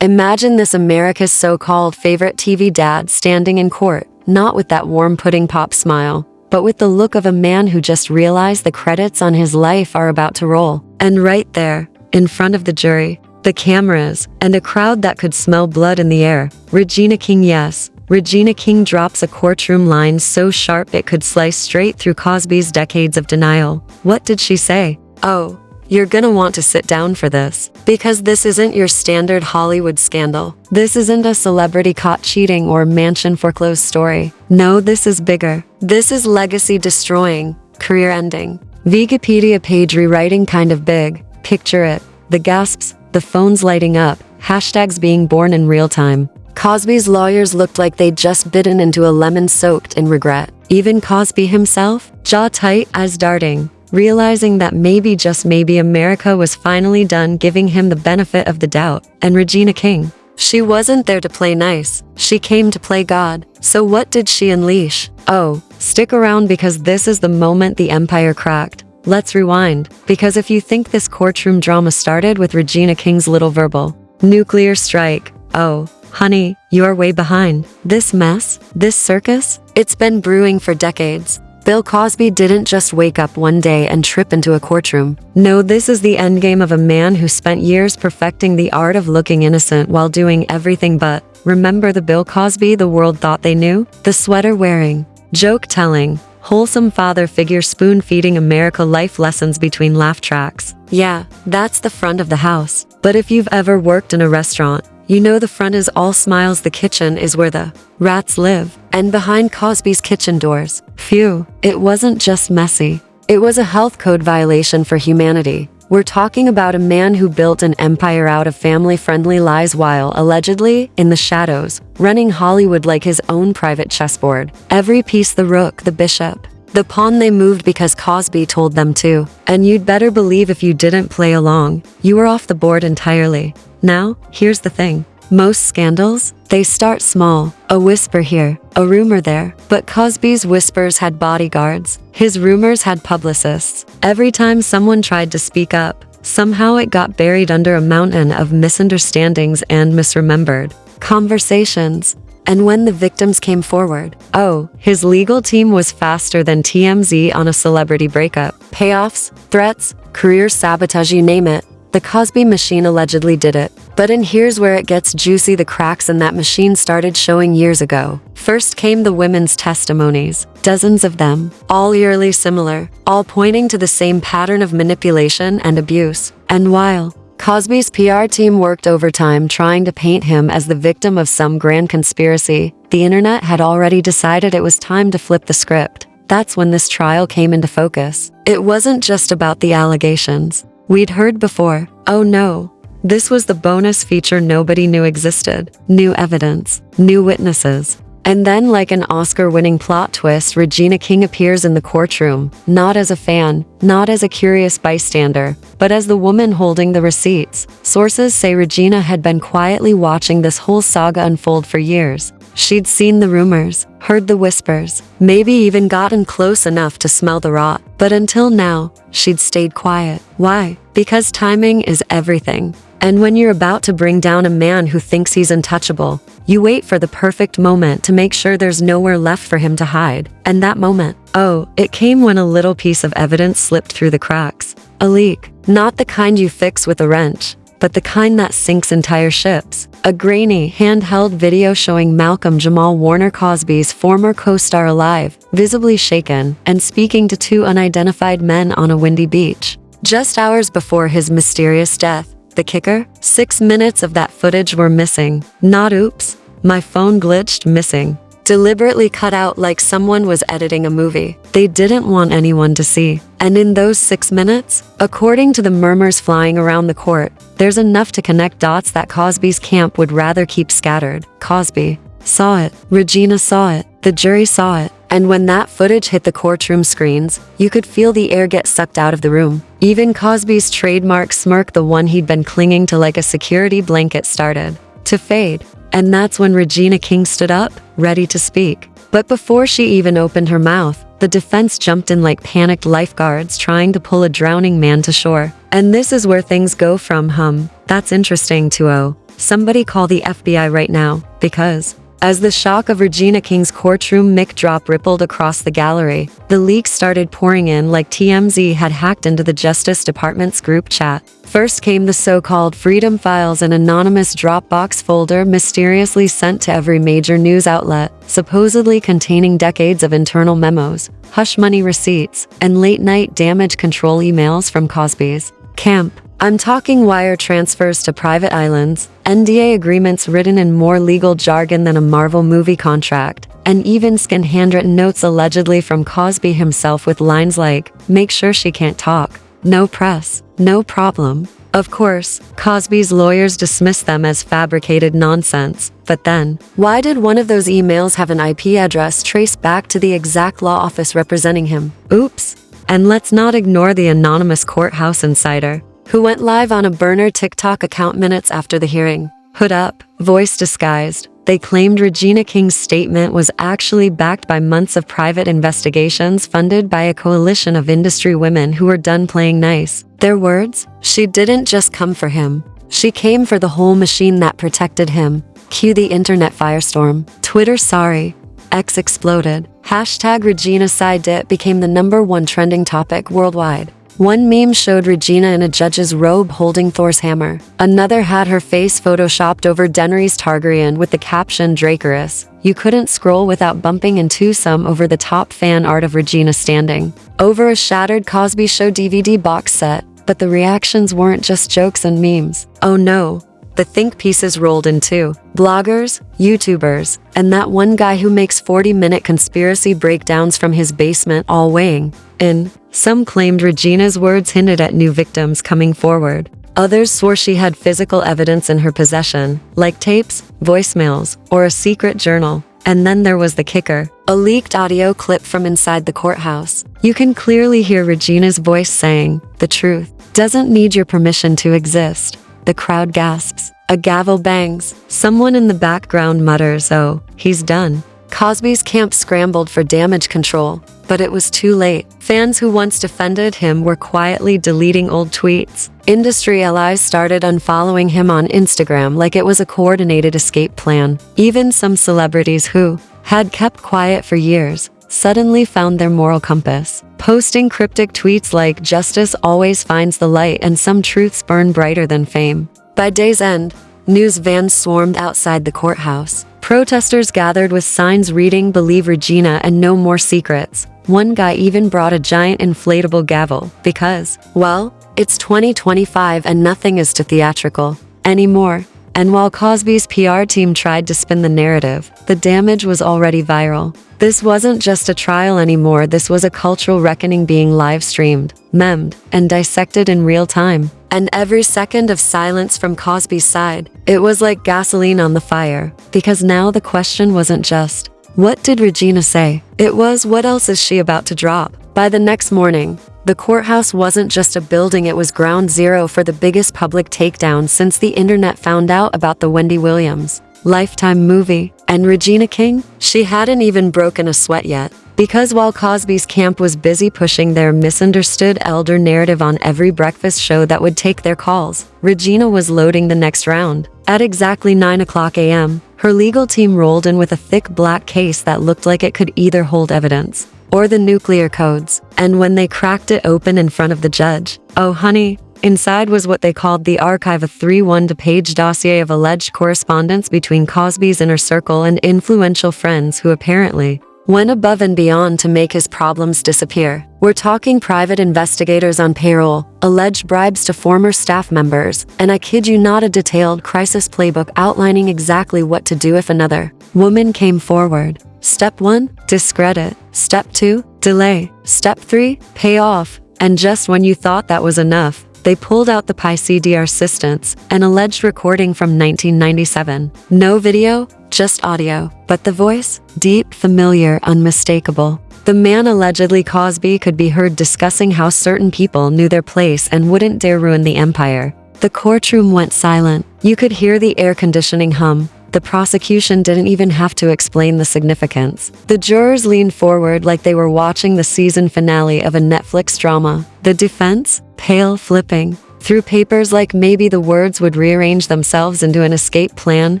Imagine this America's so-called favorite TV dad standing in court, not with that warm pudding pop smile, but with the look of a man who just realized the credits on his life are about to roll. And right there, in front of the jury, the cameras, and a crowd that could smell blood in the air, Regina King, yes, Regina King drops a courtroom line so sharp it could slice straight through Cosby's decades of denial. What did she say? Oh, you're gonna want to sit down for this, because this isn't your standard Hollywood scandal. This isn't a celebrity caught cheating or mansion foreclosed story. No, this is bigger. This is legacy destroying, career ending. Wikipedia page rewriting kind of big. Picture it. The gasps, the phones lighting up, hashtags being born in real time. Cosby's lawyers looked like they'd just bitten into a lemon soaked in regret. Even Cosby himself, jaw tight as darting, realizing that maybe, just maybe, America was finally done giving him the benefit of the doubt. And Regina King, she wasn't there to play nice. She came to play God. So what did she unleash? Oh, stick around because this is the moment the empire cracked. Let's rewind, because if you think this courtroom drama started with Regina King's little verbal nuclear strike, oh, honey, you're way behind. This mess, this circus, it's been brewing for decades. Bill Cosby didn't just wake up one day and trip into a courtroom. No, this is the endgame of a man who spent years perfecting the art of looking innocent while doing everything but. Remember the Bill Cosby the world thought they knew? The sweater-wearing, joke-telling, wholesome father figure spoon-feeding America life lessons between laugh tracks. Yeah, that's the front of the house. But if you've ever worked in a restaurant, you know the front is all smiles, the kitchen is where the rats live. And behind Cosby's kitchen doors, phew, it wasn't just messy. It was a health code violation for humanity. We're talking about a man who built an empire out of family-friendly lies while, allegedly, in the shadows, running Hollywood like his own private chessboard. Every piece, the rook, the bishop, the pawn, they moved because Cosby told them to. And you'd better believe if you didn't play along, you were off the board entirely. Now, here's the thing. Most scandals, they start small. A whisper here, a rumor there. But Cosby's whispers had bodyguards. His rumors had publicists. Every time someone tried to speak up, somehow it got buried under a mountain of misunderstandings and misremembered conversations. And when the victims came forward, oh, his legal team was faster than TMZ on a celebrity breakup. Payoffs, threats, career sabotage, you name it. The Cosby machine allegedly did it. But and here's where it gets juicy. The cracks in that machine started showing years ago. First came the women's testimonies, dozens of them, all eerily similar, all pointing to the same pattern of manipulation and abuse. And while Cosby's PR team worked overtime trying to paint him as the victim of some grand conspiracy, the internet had already decided it was time to flip the script. That's when this trial came into focus. It wasn't just about the allegations we'd heard before. Oh no. This was the bonus feature nobody knew existed. New evidence, new witnesses. And then, like an Oscar-winning plot twist, Regina King appears in the courtroom, not as a fan, not as a curious bystander, but as the woman holding the receipts. Sources say Regina had been quietly watching this whole saga unfold for years. She'd seen the rumors, heard the whispers, maybe even gotten close enough to smell the rot. But until now, she'd stayed quiet. Why? Because timing is everything. And when you're about to bring down a man who thinks he's untouchable, you wait for the perfect moment to make sure there's nowhere left for him to hide. And that moment, oh, it came when a little piece of evidence slipped through the cracks. A leak. Not the kind you fix with a wrench, but the kind that sinks entire ships. A grainy, handheld video showing Malcolm Jamal Warner, Cosby's former co-star, alive, visibly shaken, and speaking to two unidentified men on a windy beach. Just hours before his mysterious death. The kicker? 6 minutes of that footage were missing. Not oops, my phone glitched, missing. Deliberately cut out like someone was editing a movie. They didn't want anyone to see. And in those 6 minutes, according to the murmurs flying around the court, there's enough to connect dots that Cosby's camp would rather keep scattered. Cosby saw it. Regina saw it. The jury saw it. And when that footage hit the courtroom screens, you could feel the air get sucked out of the room. Even Cosby's trademark smirk, the one he'd been clinging to like a security blanket, started to fade. And that's when Regina King stood up, ready to speak. But before she even opened her mouth, the defense jumped in like panicked lifeguards trying to pull a drowning man to shore. And this is where things go from that's interesting to oh, Somebody call the FBI right now, because as the shock of Regina King's courtroom mic drop rippled across the gallery, the leaks started pouring in like TMZ had hacked into the Justice Department's group chat. First came the so-called Freedom Files, an anonymous Dropbox folder mysteriously sent to every major news outlet, supposedly containing decades of internal memos, hush money receipts, and late-night damage control emails from Cosby's camp. I'm talking wire transfers to private islands, NDA agreements written in more legal jargon than a Marvel movie contract, and even handwritten notes allegedly from Cosby himself with lines like, "Make sure she can't talk. No press. No problem." Of course, Cosby's lawyers dismissed them as fabricated nonsense. But then, why did one of those emails have an IP address traced back to the exact law office representing him? Oops. And let's not ignore the anonymous courthouse insider, who went live on a burner TikTok account minutes after the hearing. Hood up, voice disguised. They claimed Regina King's statement was actually backed by months of private investigations funded by a coalition of industry women who were done playing nice. Their words? She didn't just come for him. She came for the whole machine that protected him. Cue the internet firestorm. Twitter sorry. X exploded. Hashtag Regina side it became the #1 trending topic worldwide. One meme showed Regina in a judge's robe holding Thor's hammer. Another had her face photoshopped over Daenerys Targaryen with the caption Dracarys. You couldn't scroll without bumping into some over-the-top fan art of Regina standing over a shattered Cosby Show DVD box set. But the reactions weren't just jokes and memes. Oh no. The think pieces rolled in too. Bloggers, YouTubers, and that one guy who makes 40-minute conspiracy breakdowns from his basement, all weighing in. Some claimed Regina's words hinted at new victims coming forward. Others swore she had physical evidence in her possession, like tapes, voicemails, or a secret journal. And then there was the kicker, a leaked audio clip from inside the courthouse. You can clearly hear Regina's voice saying, "The truth doesn't need your permission to exist." The crowd gasps. A gavel bangs. Someone in the background mutters, "Oh, he's done." Cosby's camp scrambled for damage control, but it was too late. Fans who once defended him were quietly deleting old tweets. Industry allies started unfollowing him on Instagram like it was a coordinated escape plan. Even some celebrities who had kept quiet for years suddenly found their moral compass, posting cryptic tweets like "Justice always finds the light" and "Some truths burn brighter than fame." By day's end, news vans swarmed outside the courthouse. Protesters gathered with signs reading "Believe Regina" and "No more secrets." One guy even brought a giant inflatable gavel because, well, it's 2025 and nothing is too theatrical anymore. And while Cosby's PR team tried to spin the narrative, the damage was already viral. This wasn't just a trial anymore, this was a cultural reckoning being live-streamed, memed, and dissected in real time. And every second of silence from Cosby's side, it was like gasoline on the fire. Because now the question wasn't just, what did Regina say? It was, what else is she about to drop? By the next morning, the courthouse wasn't just a building, it was ground zero for the biggest public takedown since the internet found out about the Wendy Williams Lifetime movie. And Regina King? She hadn't even broken a sweat yet. Because while Cosby's camp was busy pushing their misunderstood elder narrative on every breakfast show that would take their calls, Regina was loading the next round. At exactly 9 a.m., her legal team rolled in with a thick black case that looked like it could either hold evidence or the nuclear codes. And when they cracked it open in front of the judge, oh honey, inside was what they called the archive, a 300-page dossier of alleged correspondence between Cosby's inner circle and influential friends who apparently went above and beyond to make his problems disappear. We're talking private investigators on payroll, alleged bribes to former staff members, and I kid you not, a detailed crisis playbook outlining exactly what to do if another woman came forward. Step 1, discredit. Step 2, delay. Step 3, pay off. And just when you thought that was enough, they pulled out the PI-CDR assistance, an alleged recording from 1997. No video, just audio. But the voice? Deep, familiar, unmistakable. The man allegedly Cosby could be heard discussing how certain people knew their place and wouldn't dare ruin the empire. The courtroom went silent. You could hear the air conditioning hum. The prosecution didn't even have to explain the significance. The jurors leaned forward like they were watching the season finale of a Netflix drama. The defense? Pale, flipping. through papers like maybe the words would rearrange themselves into an escape plan.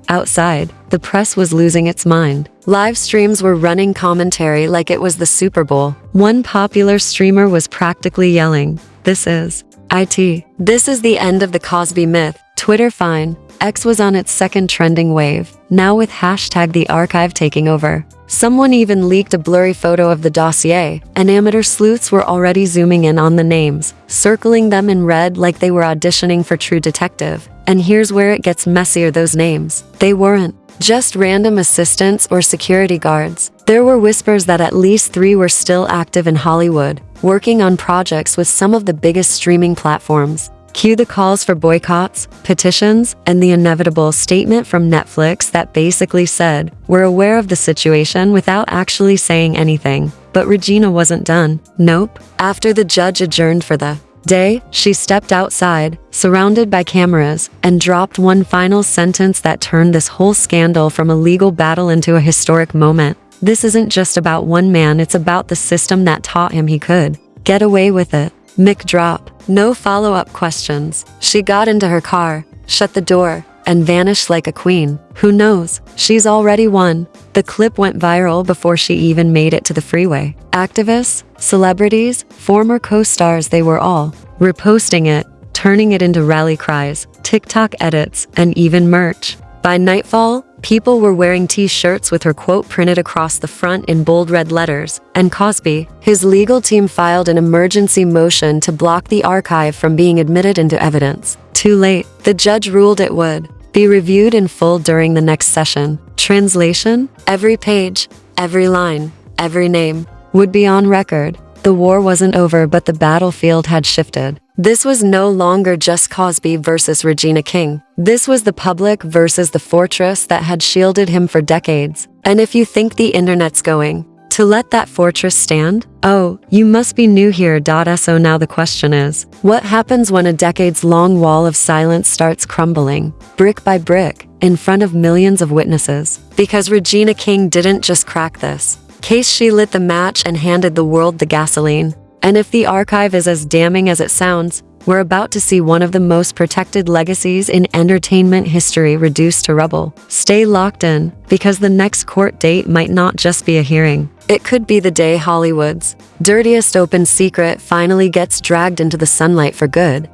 Outside, the press was losing its mind. Live streams were running commentary like it was the Super Bowl. One popular streamer was practically yelling, "This is it. This is the end of the Cosby myth." Twitter fine. X was on its second trending wave, now with hashtag the archive taking over. Someone even leaked a blurry photo of the dossier, and amateur sleuths were already zooming in on the names, circling them in red like they were auditioning for True Detective. And here's where it gets messier: those names, they weren't just random assistants or security guards. There were whispers that at least 3 were still active in Hollywood, working on projects with some of the biggest streaming platforms. Cue the calls for boycotts, petitions, and the inevitable statement from Netflix that basically said, "We're aware of the situation," without actually saying anything. But Regina wasn't done. Nope. After the judge adjourned for the day, she stepped outside, surrounded by cameras, and dropped one final sentence that turned this whole scandal from a legal battle into a historic moment. "This isn't just about one man, it's about the system that taught him he could get away with it." Mic drop. No follow-up questions. She got into her car, shut the door, and vanished like a queen. Who knows? She's already won. The clip went viral before she even made it to the freeway. Activists, celebrities, former co-stars, they were all reposting it, turning it into rally cries, TikTok edits, and even merch. By nightfall, people were wearing t-shirts with her quote printed across the front in bold red letters, and Cosby, his legal team filed an emergency motion to block the archive from being admitted into evidence. Too late. The judge ruled it would be reviewed in full during the next session. Translation: every page, every line, every name would be on record. The war wasn't over, but the battlefield had shifted. This was no longer just Cosby versus Regina King. This was the public versus the fortress that had shielded him for decades. And if you think the internet's going to let that fortress stand, oh, you must be new here. So now the question is, what happens when a decades-long wall of silence starts crumbling, brick by brick, in front of millions of witnesses? Because Regina King didn't just crack this case, she lit the match and handed the world the gasoline. And if the archive is as damning as it sounds, we're about to see one of the most protected legacies in entertainment history reduced to rubble. Stay locked in, because the next court date might not just be a hearing. It could be the day Hollywood's dirtiest open secret finally gets dragged into the sunlight for good.